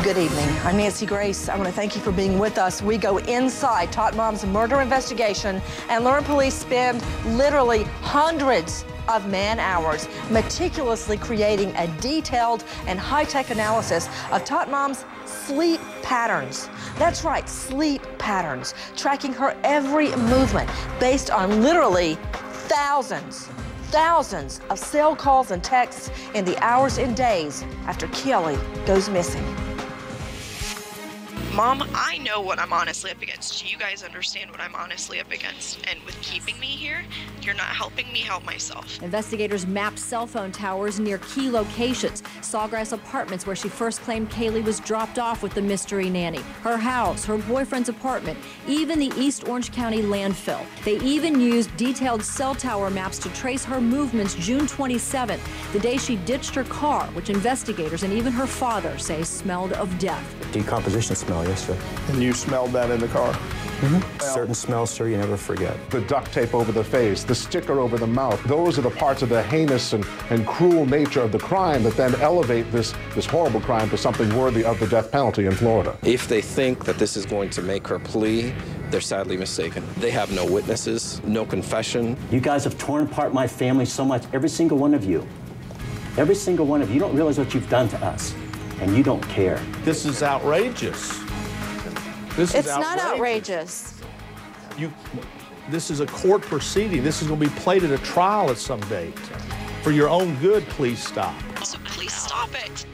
Good evening. I'm Nancy Grace. I want to thank you for being with us. We go inside Tot Mom's murder investigation and learn police spend literally hundreds of man-hours meticulously creating a detailed and high-tech analysis of Tot Mom's sleep patterns. That's right, sleep patterns, tracking her every movement based on literally thousands of cell calls and texts in the hours and days after Kelly goes missing. Mom, I know what I'm honestly up against. Do you guys understand what I'm honestly up against? And with keeping me here, you're not helping me help myself. Investigators mapped cell phone towers near key locations. Sawgrass Apartments, where she first claimed Kaylee was dropped off with the mystery nanny. Her house, her boyfriend's apartment, even the East Orange County landfill. They even used detailed cell tower maps to trace her movements June 27th, the day she ditched her car, which investigators and even her father say smelled of death. Decomposition smell, yes, sir. And you smelled that in the car? Certain smells, sir, you never forget. The duct tape over the face, the sticker over the mouth, those are the parts of the heinous and cruel nature of the crime that then elevate this horrible crime to something worthy of the death penalty in Florida. If they think that this is going to make her plea, they're sadly mistaken. They have no witnesses, no confession. You guys have torn apart my family so much, every single one of you. Every single one of you. You don't realize what you've done to us, and you don't care. This is outrageous. It's not outrageous. This is a court proceeding. This is going to be played at a trial at some date. For your own good, please stop. So please stop it.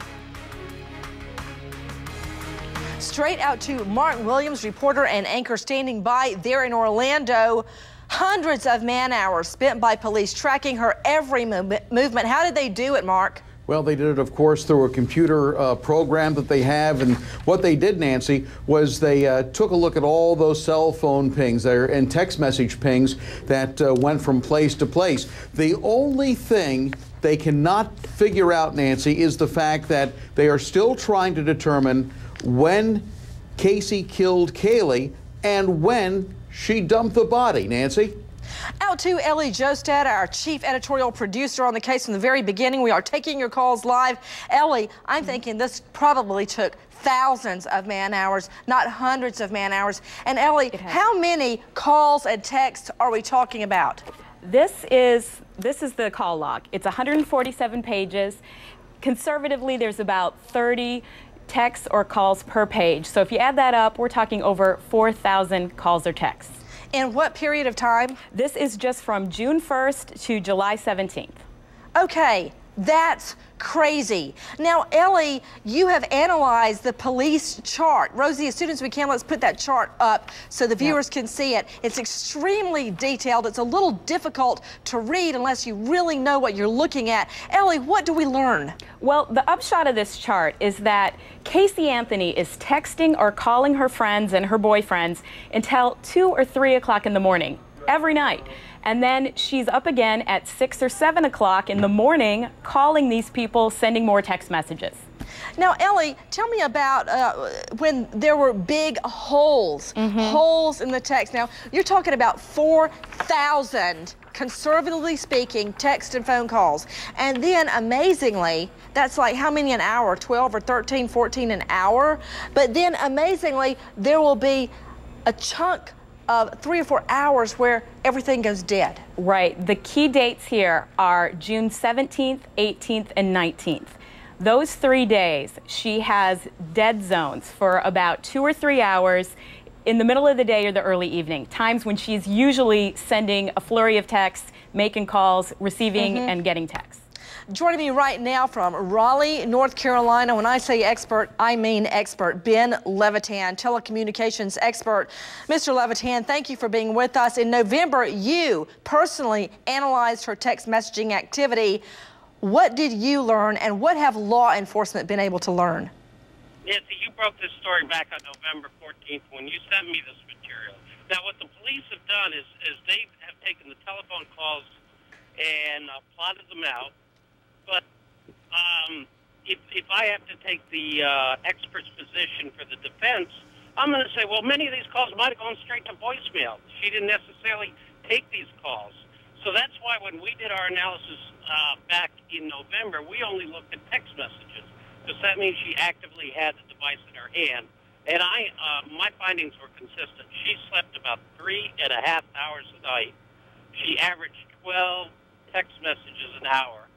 Straight out to Martin Williams, reporter and anchor standing by there in Orlando. Hundreds of man-hours spent by police tracking her every movement. How did they do it, Mark? Well, they did it, of course, through a computer program that they have. And what they did, Nancy, was they took a look at all those cell phone pings there and text message pings that went from place to place. The only thing they cannot figure out, Nancy, is the fact that they are still trying to determine when Casey killed Kaylee and when she dumped the body. Nancy? Out to Ellie Jostad, our chief editorial producer on the case from the very beginning. We are taking your calls live. Ellie, I'm thinking this probably took thousands of man-hours, not hundreds of man-hours. And Ellie, how many calls and texts are we talking about? This is the call log. It's 147 pages. Conservatively, there's about 30 texts or calls per page. So if you add that up, we're talking over 4,000 calls or texts. In what period of time? This is just from June 1st to July 17th. Okay, that's crazy. Now, Ellie, you have analyzed the police chart. Rosie, as soon as we can, let's put that chart up so the viewers can see it. It's extremely detailed. It's a little difficult to read unless you really know what you're looking at. Ellie, what do we learn? Well, the upshot of this chart is that Casey Anthony is texting or calling her friends and her boyfriends until 2 or 3 o'clock in the morning every night. And then she's up again at 6 or 7 o'clock in the morning calling these people, sending more text messages. Now, Ellie, tell me about when there were big holes, holes in the text. Now, you're talking about 4,000, conservatively speaking, text and phone calls. And then, amazingly, that's like how many an hour? 12 or 13, 14 an hour? But then, amazingly, there will be a chunk of 3 or 4 hours where everything goes dead. Right. The key dates here are June 17th, 18th, and 19th. Those 3 days, she has dead zones for about 2 or 3 hours in the middle of the day or the early evening, times when she's usually sending a flurry of texts, making calls, receiving, and getting texts. Joining me right now from Raleigh, North Carolina. When I say expert, I mean expert. Ben Levitan, telecommunications expert. Mr. Levitan, thank you for being with us. In November, you personally analyzed her text messaging activity. What did you learn, and what have law enforcement been able to learn? Nancy, you broke this story back on November 14th when you sent me this material. Now, what the police have done is they have taken the telephone calls and plotted them out. But if I have to take the expert's position for the defense, I'm going to say, well, many of these calls might have gone straight to voicemail. She didn't necessarily take these calls. So that's why when we did our analysis back in November, we only looked at text messages. because that means she actively had the device in her hand. And my findings were consistent. She slept about 3.5 hours a night. She averaged 12 text messages an hour.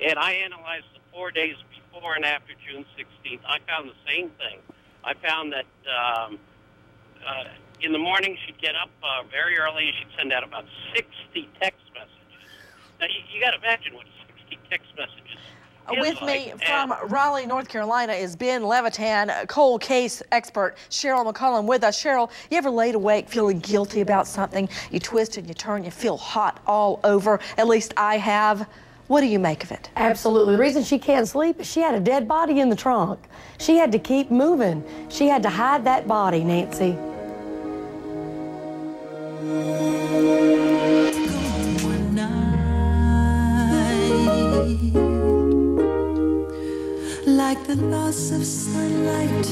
And I analyzed the 4 days before and after June 16th. I found the same thing. I found that in the morning she'd get up very early and she'd send out about 60 text messages. Now, you got to imagine what 60 text messages With me from Raleigh, North Carolina is Ben Levitan, cold case expert. Cheryl McCollum with us. Cheryl, you ever laid awake feeling guilty about something? You twist and you turn, you feel hot all over. At least I have. What do you make of it? Absolutely. The reason she can't sleep is she had a dead body in the trunk. She had to keep moving. She had to hide that body, Nancy. Like the loss of sunlight